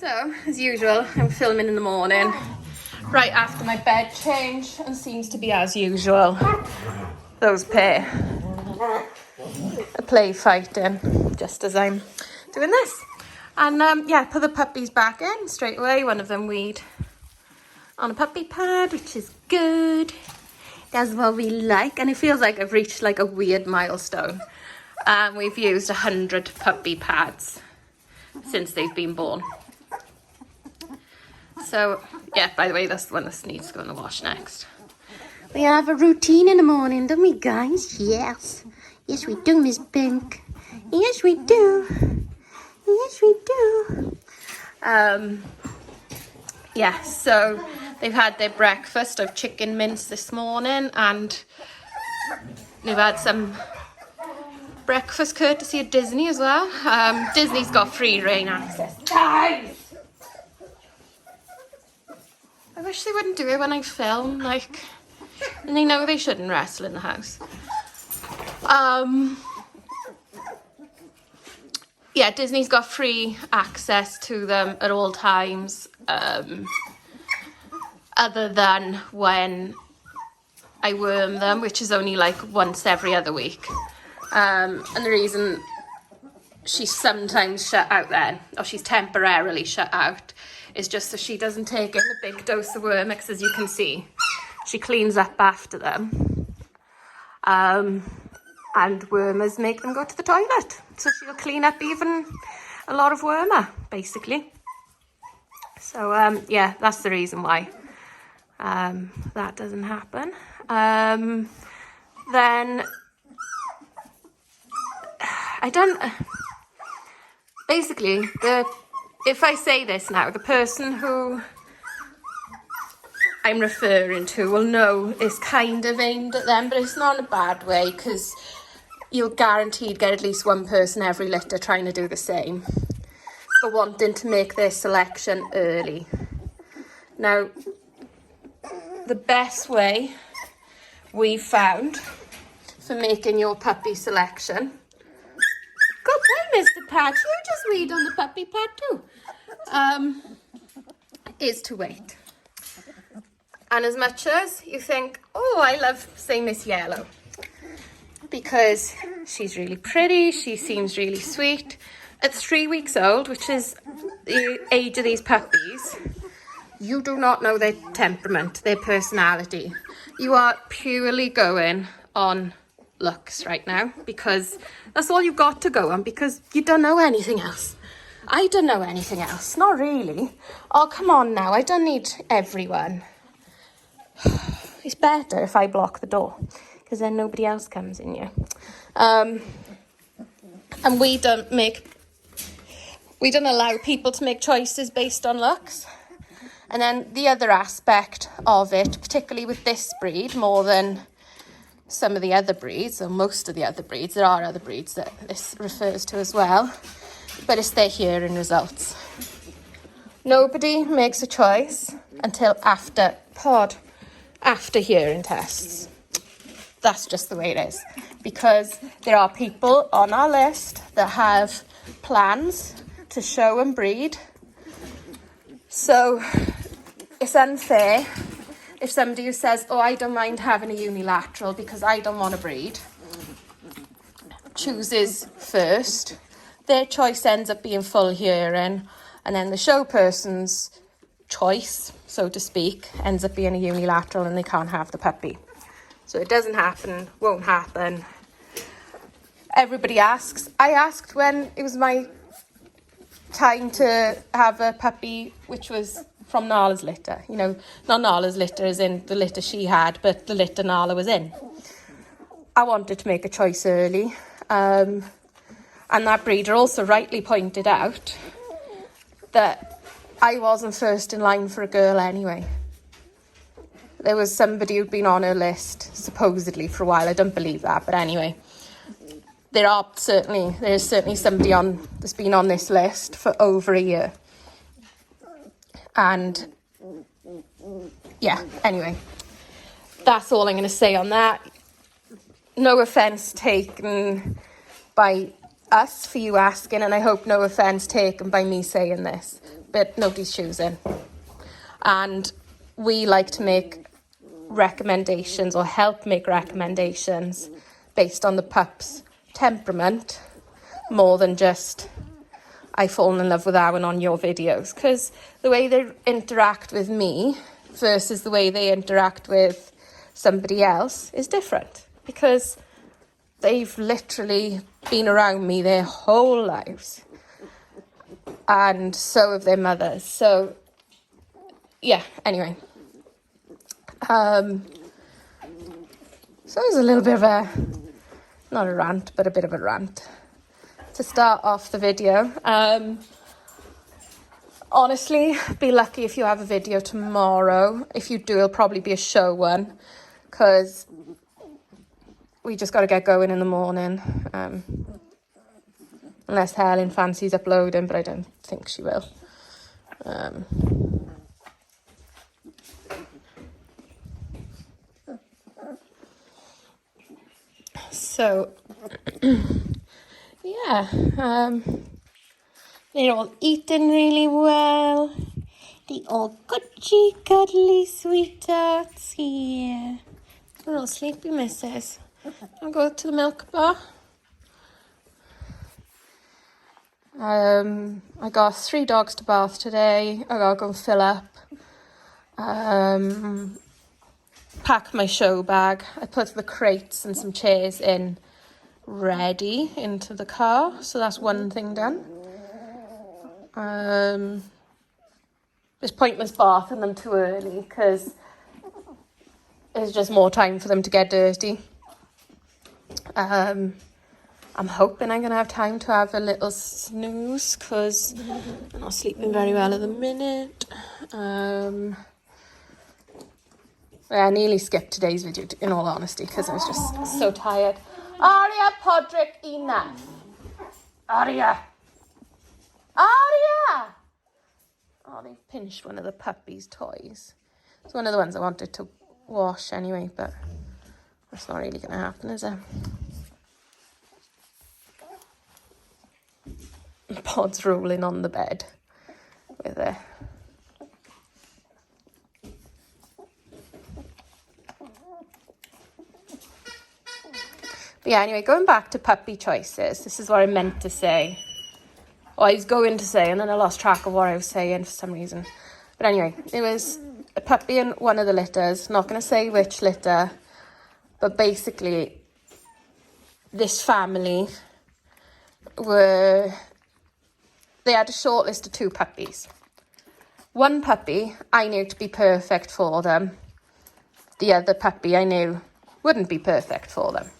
So, as usual, I'm filming in the morning, right after my bed change, and seems to be as usual. Those pair are play fighting, just as I'm doing this. And yeah, put the puppies back in straight away. One of them weed on a puppy pad, which is good. That's what we like, and it feels like I've reached like a weird milestone. We've used 100 puppy pads since they've been born. So yeah, by the way, that's the one that needs to go in the wash next. We have a routine in the morning, don't we, guys? Yes. Yes, we do, Miss Pink. Yes, we do. Yes, we do. Yeah, so they've had their breakfast of chicken mince this morning, and they've had some breakfast courtesy of Disney as well. Disney's got free reign access. Guys! I wish they wouldn't do it when I film, like, and they know they shouldn't wrestle in the house. Yeah, Disney's got free access to them at all times, other than when I worm them, which is only like once every other week. And the reason she's sometimes shut out then, or she's temporarily shut out, is just so she doesn't take in a big dose of worm, because as you can see, she cleans up after them. And wormers make them go to the toilet. So she'll clean up even a lot of wormer, basically. So, yeah, that's the reason why that doesn't happen. Then, I don't... Basically, if I say this now, the person who I'm referring to will know it's kind of aimed at them, but it's not in a bad way, because you'll guaranteed get at least one person every litter trying to do the same, for wanting to make their selection early. Now, the best way we've found for making your puppy selection... Good boy, Mr. Patch, you just weed on the puppy pad too. Is to wait. And as much as you think, oh, I love, say, Miss Yellow, because she's really pretty, she seems really sweet. At 3 weeks old, which is the age of these puppies, you do not know their temperament, their personality. You are purely going on looks right now, because that's all you've got to go on, because you don't know anything else. I don't know anything else, not really. Oh, come on now, I don't need everyone. It's better if I block the door, because then nobody else comes in here. And we don't allow people to make choices based on looks. And then the other aspect of it, particularly with this breed, more than some of the other breeds, or most of the other breeds, there are other breeds that this refers to as well, but it's their hearing results. Nobody makes a choice until after hearing tests. That's just the way it is, because there are people on our list that have plans to show and breed. So it's unfair if somebody who says, oh, I don't mind having a unilateral because I don't want to breed, chooses first, their choice ends up being full hearing, and then the show person's choice, so to speak, ends up being a unilateral, and they can't have the puppy. So it doesn't happen, won't happen. Everybody asks. I asked when it was my time to have a puppy, which was from Nala's litter. You know, not Nala's litter as in the litter she had, but the litter Nala was in. I wanted to make a choice early. And that breeder also rightly pointed out that I wasn't first in line for a girl anyway. There was somebody who'd been on her list, supposedly, for a while. I don't believe that, but anyway. There's certainly somebody that's been on this list for over a year. And, yeah, anyway. That's all I'm going to say on that. No offence taken by us for you asking, and I hope no offence taken by me saying this. but nobody's choosing. And we like to make recommendations or help make recommendations based on the pup's temperament more than just I've fallen in love with Owen on your videos, because the way they interact with me versus the way they interact with somebody else is different, because they've literally been around me their whole lives, and so have their mothers. So yeah, anyway, so it was a little bit of a, not a rant, but a bit of a rant to start off the video. Honestly, be lucky if you have a video tomorrow. If you do, it'll probably be a show one, because we just got to get going in the morning. Unless Helen fancies uploading, but I don't think she will. So, yeah, they're all eating really well. The all gutchy, cuddly sweethearts here. Little sleepy missus. I'll go to the milk bar. I got 3 dogs to bath today. I gotta go and fill up. Pack my show bag. I put the crates and some chairs in ready into the car, so that's one thing done. It's pointless bathing them too early, because there's just more time for them to get dirty. I'm hoping I'm going to have time to have a little snooze, because I'm not sleeping very well at the minute. I nearly skipped today's video, in all honesty, because I was just so tired. Aria, Podrick, enough. Aria. Aria! Oh, they pinched one of the puppy's toys. It's one of the ones I wanted to wash anyway, but that's not really going to happen, is it? Pod's rolling on the bed with her. But yeah, anyway, going back to puppy choices, this is what I meant to say. Or I was going to say, and then I lost track of what I was saying for some reason. But anyway, it was a puppy in one of the litters. Not going to say which litter, but basically, this family they had a short list of 2 puppies. One puppy I knew to be perfect for them. The other puppy I knew wouldn't be perfect for them.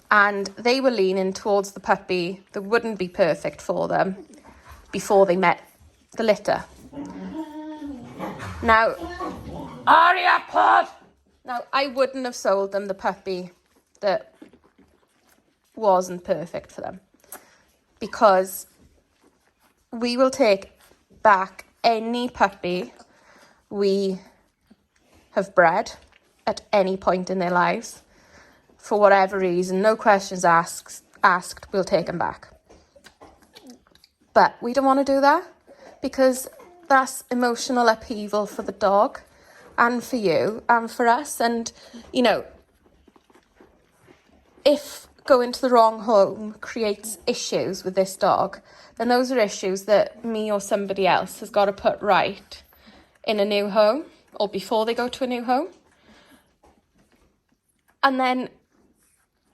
And they were leaning towards the puppy that wouldn't be perfect for them before they met the litter. Now, Aria, Pod! Now, I wouldn't have sold them the puppy that wasn't perfect for them, because we will take back any puppy we have bred at any point in their lives. For whatever reason, no questions asked, we'll take them back. But we don't want to do that, because that's emotional upheaval for the dog and for you and for us. And, you know, if going to the wrong home creates issues with this dog, then those are issues that me or somebody else has got to put right in a new home, or before they go to a new home. And then,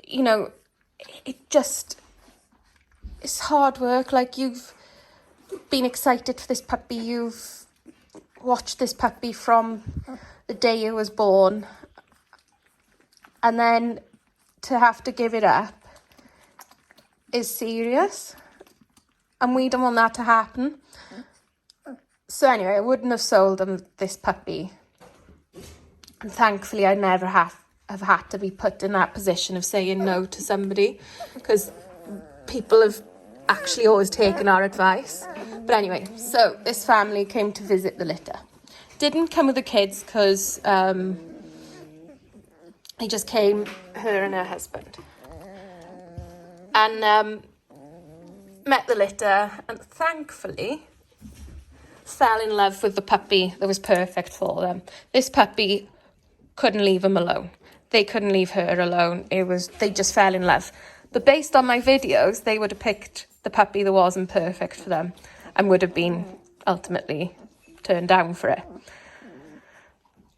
you know, it's hard work. Like, you've been excited for this puppy. You've watched this puppy from the day it was born. And then to have to give it up is serious. And we don't want that to happen. So anyway, I wouldn't have sold them this puppy. And thankfully, I never have had to be put in that position of saying no to somebody, because people have actually always taken our advice. But anyway, so this family came to visit the litter. Didn't come with the kids, because he just came, her and her husband. And met the litter and thankfully fell in love with the puppy that was perfect for them. This puppy couldn't leave him alone. They couldn't leave her alone. They just fell in love. But based on my videos, they would have picked the puppy that wasn't perfect for them and would have been ultimately turned down for it.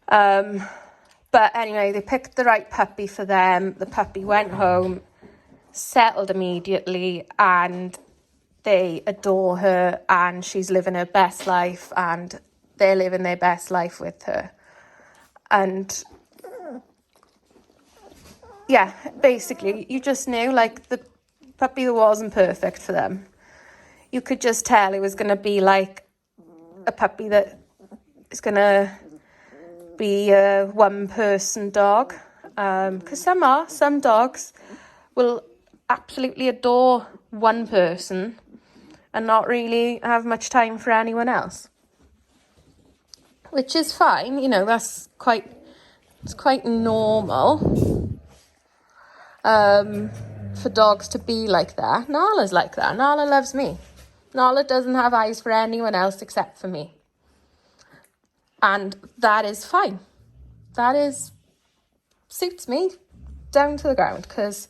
But anyway, they picked the right puppy for them. The puppy went home, settled immediately, and they adore her, and she's living her best life, and they're living their best life with her. And yeah, basically, you just knew, like, the puppy that wasn't perfect for them. You could just tell it was going to be like a puppy that is going to be a one-person dog. Because some dogs will absolutely adore one person and not really have much time for anyone else. Which is fine, you know, it's quite normal for dogs to be like that. Nala's like that. Nala loves me. Nala doesn't have eyes for anyone else except for me. And that is fine. Suits me down to the ground, because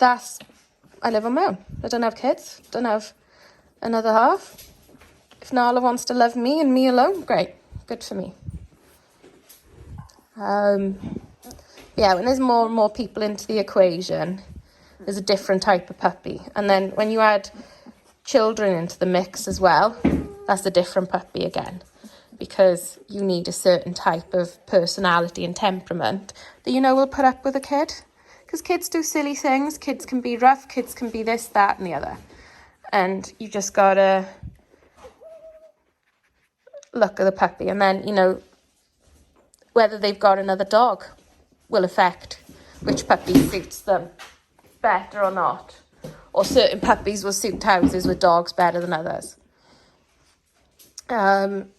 I live on my own. I don't have kids, don't have another half. If Nala wants to love me and me alone, great, good for me. Yeah, when there's more and more people into the equation, there's a different type of puppy. And then when you add children into the mix as well, that's a different puppy again, because you need a certain type of personality and temperament that you know will put up with a kid. Because kids do silly things, kids can be rough, kids can be this, that and the other. And you just gotta look at the puppy, and then, you know, whether they've got another dog will affect which puppy suits them better or not. Or certain puppies will suit houses with dogs better than others. And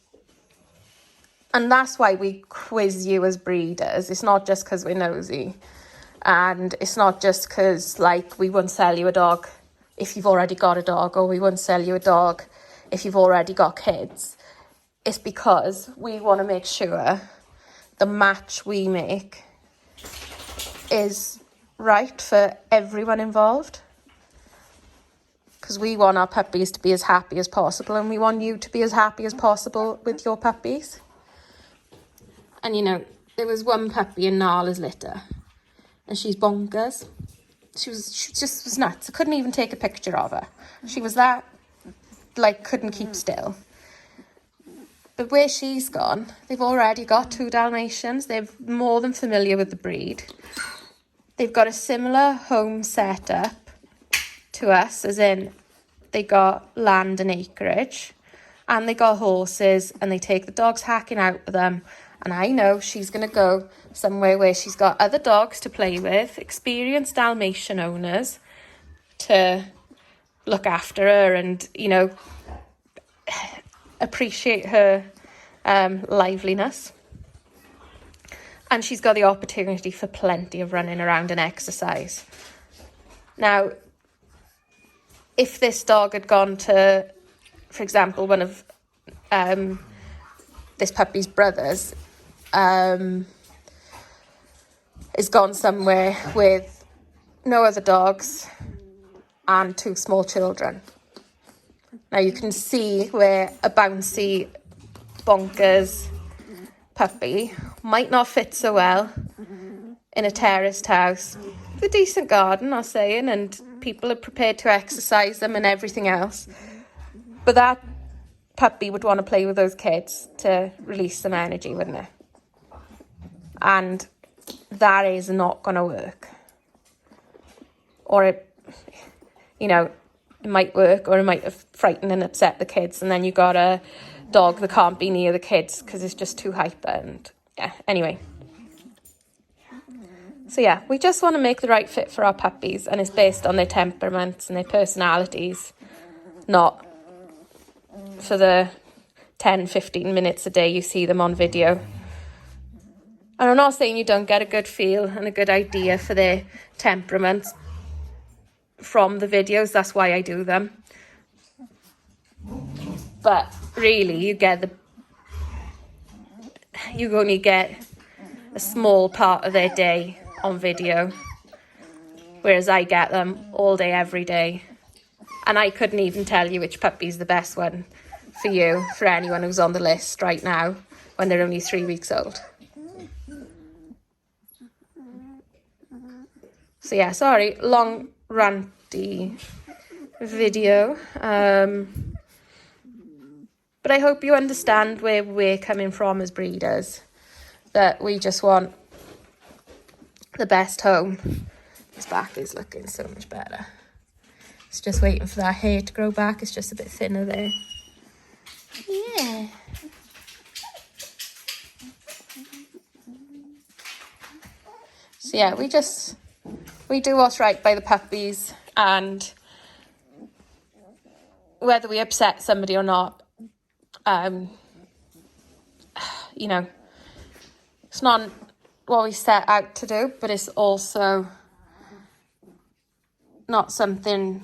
that's why we quiz you as breeders. It's not just because we're nosy. And it's not just because, like, we won't sell you a dog if you've already got a dog, or we won't sell you a dog if you've already got kids. It's because we want to make sure the match we make is right for everyone involved. Because we want our puppies to be as happy as possible, and we want you to be as happy as possible with your puppies. And, you know, there was one puppy in Nala's litter, and she's bonkers. She just was nuts. I couldn't even take a picture of her. She was that, like, couldn't keep still. But where she's gone, they've already got 2 Dalmatians. They're more than familiar with the breed. They've got a similar home setup to us, as in they got land and acreage, and they got horses, and they take the dogs hacking out with them. And I know she's going to go somewhere where she's got other dogs to play with, experienced Dalmatian owners to look after her and, you know, appreciate her liveliness. And she's got the opportunity for plenty of running around and exercise. Now, if this dog had gone to, for example, one of this puppy's brothers, is gone somewhere with no other dogs and 2 small children. Now you can see where a bouncy, bonkers puppy might not fit so well in a terraced house with a decent garden, I'm saying, and people are prepared to exercise them and everything else. But that puppy would want to play with those kids to release some energy, wouldn't it? And that is not going to work. Or it, you know, it might work, or it might have frightened and upset the kids, and then you got a dog that can't be near the kids because it's just too hyper. And yeah, anyway. So yeah, we just want to make the right fit for our puppies, and it's based on their temperaments and their personalities, not for the 10-15 minutes a day you see them on video. And I'm not saying you don't get a good feel and a good idea for their temperaments from the videos. That's why I do them. But really, you only get a small part of their day on video, whereas I get them all day, every day. And I couldn't even tell you which puppy's the best one for you, for anyone who's on the list right now, when they're only 3 weeks old. So yeah, sorry, long ranty video. But I hope you understand where we're coming from as breeders, that we just want the best home. His back is looking so much better. It's just waiting for that hair to grow back. It's just a bit thinner there. Yeah. So yeah, we do what's right by the puppies, and whether we upset somebody or not, you know, it's not what we set out to do, but it's also not something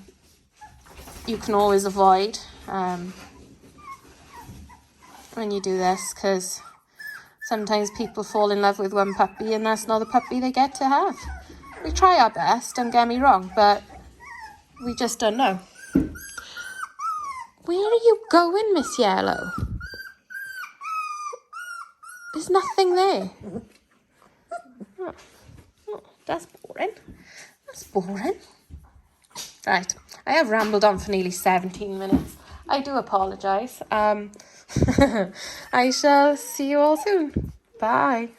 you can always avoid when you do this, because sometimes people fall in love with one puppy and that's not the puppy they get to have. We try our best, don't get me wrong, but we just don't know. Where are you going, Miss Yellow? There's nothing there. Oh, that's boring. That's boring. Right, I have rambled on for nearly 17 minutes. I do apologise. I shall see you all soon. Bye.